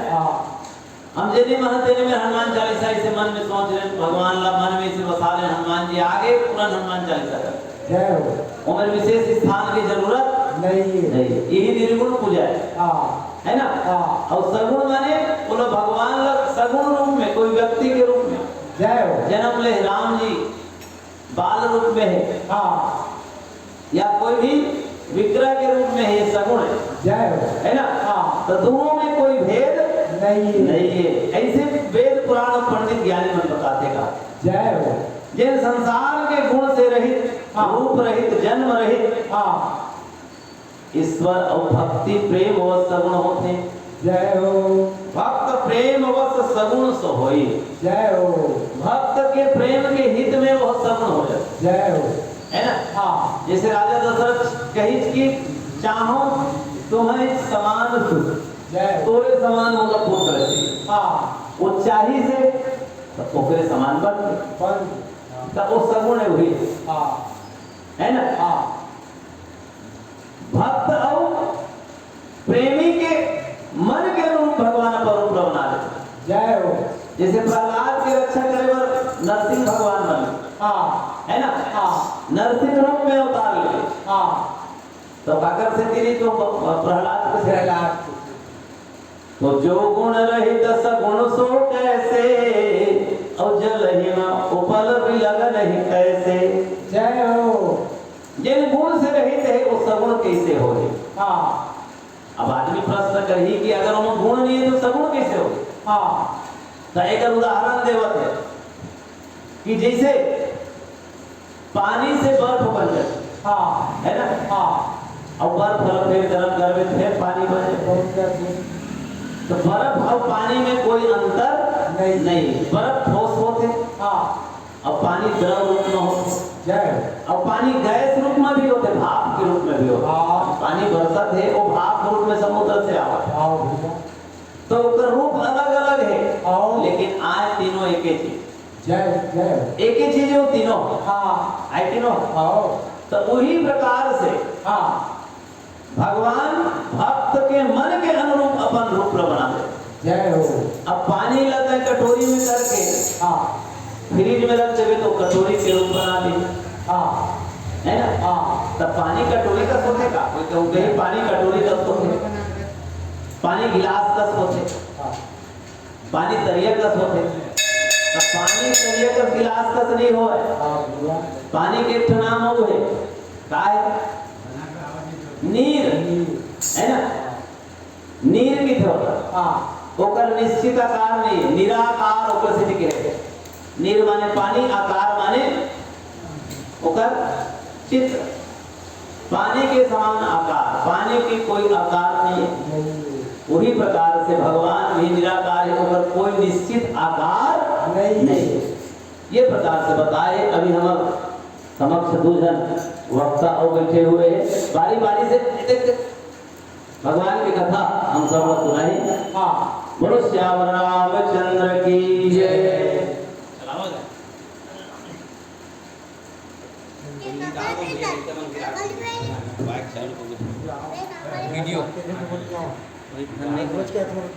हम जेने महते में हनुमान चालीसा ऐसे मन में सोच रहे भगवान ला मन में से बसा ले हनुमान जी आगे पूरा हनुमान चालीसा कर जय हो उम्र विशेष स्थान की जरूरत नहीं यही निर्गुण पूजा है ना और सगुण माने बोलो भगवान लग सगुण रूप में कोई व्यक्ति के रूप में जय हो जन्म ले राम जी बाल रूप में है या कोई भी विग्रह के रूप में है ये सगुण है। जय हो है ना तो दोनों में कोई भेद नहीं है ऐसे वेद पुराण और पंडित ज्ञानी मन बताते का। जय हो जिन संसार के गुण से रहित रूप रहित जन्म रहित ईश्वर और भक्ति प्रेम व सगुण होते। जय हो भक्त प्रेम व सगुण सो होई। जय हो भक्त के प्रेम के हित में वह सगुण हो जाए। जय हो है ना जैसे राजा दशरथ कही कि चाहो तुम्हें समान जय तोरे समान होगा पुत्र है वो चाही से तो ओकरे समान बन तो वो सगुण है वही है ना भक्त और प्रेमी के मन के अनुरूप भगवान पर रूप बना देते। जय हो जैसे प्रहलाद की रक्षा करे पर नरसिंह भगवान बने है ना नरसिंह रूप में अवतार ले तो काकर से तेरी तो प्रहलाद को तो जो गुण रहित सगुण सो कैसे और जलहीन उपल भी लग नहीं कैसे। जय हो जिन गुण से रहित है वो सगुण कैसे हो गए। अब आदमी प्रश्न करी कि अगर वो गुण नहीं है तो सगुण कैसे हो गए। तो एक उदाहरण देवत है कि जैसे पानी से बर्फ बन जाए है ना और बर्फ फिर गर्म करवे फिर पानी बने तो बर्फ और पानी में कोई अंतर नहीं बर्फ ठोस होते और पानी द्रव रूप में होते और पानी गैस रूप में भी होते भाप के रूप में भी होते। पानी बरसत है वो भाप रूप में समुद्र से आवा तो उसका रूप अलग अलग है लेकिन आज तीनों एक ही चीज एक ही चीज हो तीनों आई तीनों तो वही प्रकार से भगवान भक्त के मन के अनुरूप अपन रूप बना दे। जय हो अब पानी लगता है कटोरी में करके फ्रिज में रख देवे तो कटोरी के रूप बना दे है ना तब पानी कटोरी का सोचे का कोई कहूँ कहीं पानी कटोरी का सोचे पानी गिलास का सोचे पानी तरिया का सोचे अब पानी तरिया का गिलास का नहीं हो पानी के नाम हो है का है नीर है ना नीर की होता ओकर निश्चित आकार नहीं निराकार ओकर से निकले नीर माने पानी आकार माने ओकर चित्र, पानी के समान आकार, पानी की कोई आकार नहीं है। वही प्रकार से भगवान भी निराकार है, उधर कोई निश्चित आकार नहीं। ये प्रकार से बताए। अभी हम समक्ष दूजन वक्ता और बैठे हुए हैं, बारी बारी से भगवान की कथा हम सब लोग सुनाए। बोलो श्याम रामचंद्र की जय। वीडियो